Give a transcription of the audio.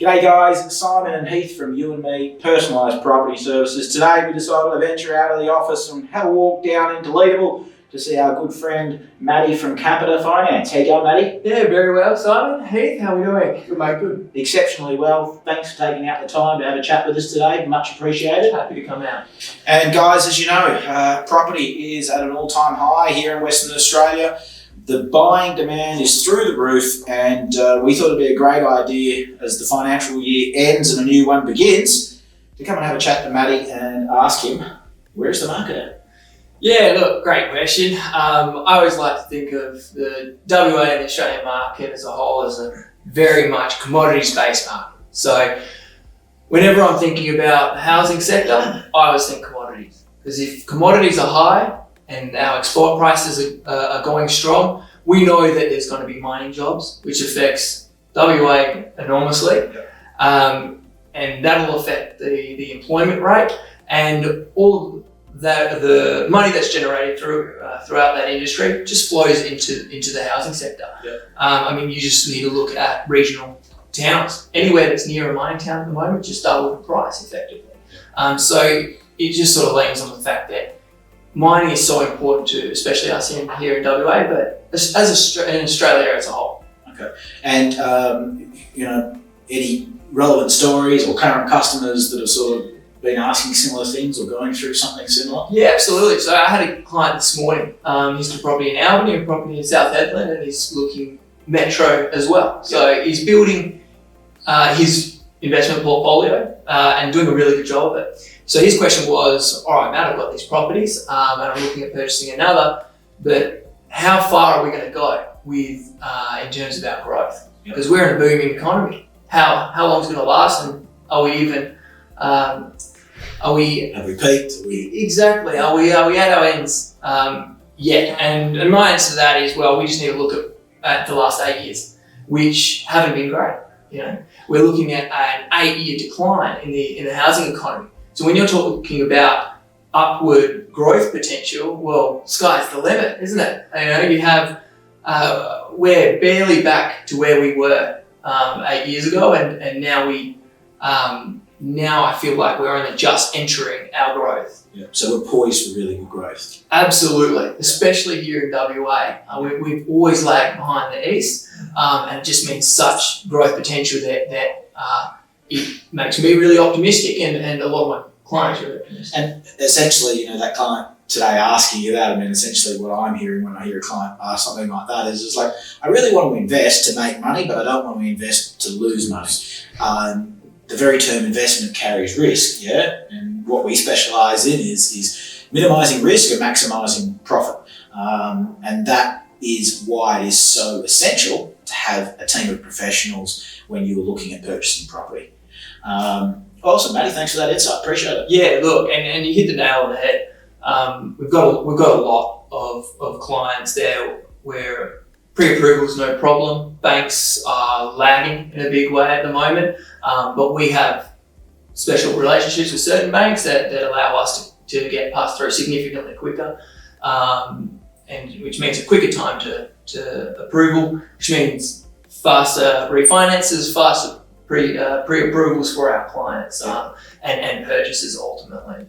G'day guys, Simon and Heath from You&Me Personalised Property Services. Today we decided to venture out of the office and have a walk down into Leederville to see our good friend Maddie from Capita Finance. How you going, Maddie? Yeah, very well, Simon. Heath, how are we doing? Good, mate, good. Exceptionally well. Thanks for taking out the time to have a chat with us today. Much appreciated. Happy to come out. And guys, as you know, property is at an all-time high here in Western Australia. The buying demand is through the roof, and we thought it'd be a great idea as the financial year ends and a new one begins to come and have a chat to Matty and ask him, where's the market at? Yeah, look, great question. I always like to think of the WA and the Australian market as a whole as a very much commodities-based market. So whenever I'm thinking about the housing sector, I always think commodities. Because if commodities are high and our export prices are going strong, we know that there's going to be mining jobs, which affects WA enormously. And that'll affect the employment rate and all the money that's generated throughout that industry just flows into the housing sector. I mean, you just need to look at regional towns. Anywhere that's near a mining town at the moment, just double the price effectively. So it just sort of leans on the fact that mining is so important to, especially us here in WA, but in Australia as a whole. Okay. And, any relevant stories or current customers that have sort of been asking similar things or going through something similar? Yeah, absolutely. So I had a client this morning. He's got a property in Albany, a property in South Headland, and he's looking metro as well. So he's building his investment portfolio and doing a really good job of it. So his question was, all right, Matt, I've got these properties and I'm looking at purchasing another, but how far are we going to go with in terms of our growth? Because we're in a booming economy. How long is it going to last, and are we even have we peaked? Exactly. Are we at our ends yet? And my answer to that is, well, we just need to look at the last 8 years, which haven't been great. We're looking at an 8-year decline in the housing economy. So when you're talking about upward growth potential, well, sky's the limit, isn't it? You have we're barely back to where we were 8 years ago, and now I feel like we're only just entering our growth. Yeah. So we're poised for really good growth. Absolutely, especially here in WA. We've always lagged behind the East, and it just means such growth potential that it makes me really optimistic, and a lot of my clients are really optimistic. And essentially, that client today asking you that, I mean, essentially what I'm hearing when I hear a client ask something like that is it's like, I really want to invest to make money, but I don't want to invest to lose money. The very term investment carries risk, and what we specialise in is minimising risk and maximising profit, and that is why it is so essential to have a team of professionals when you're looking at purchasing property. Awesome, Matty, thanks for that insight, appreciate it. Yeah, look, and you hit the nail on the head. We've got a lot of clients there where pre-approval is no problem. Banks are lagging in a big way at the moment, but we have special relationships with certain banks that allow us to get passed through significantly quicker, and which means a quicker time to approval, which means faster refinances, faster pre-approvals for our clients, and purchases ultimately.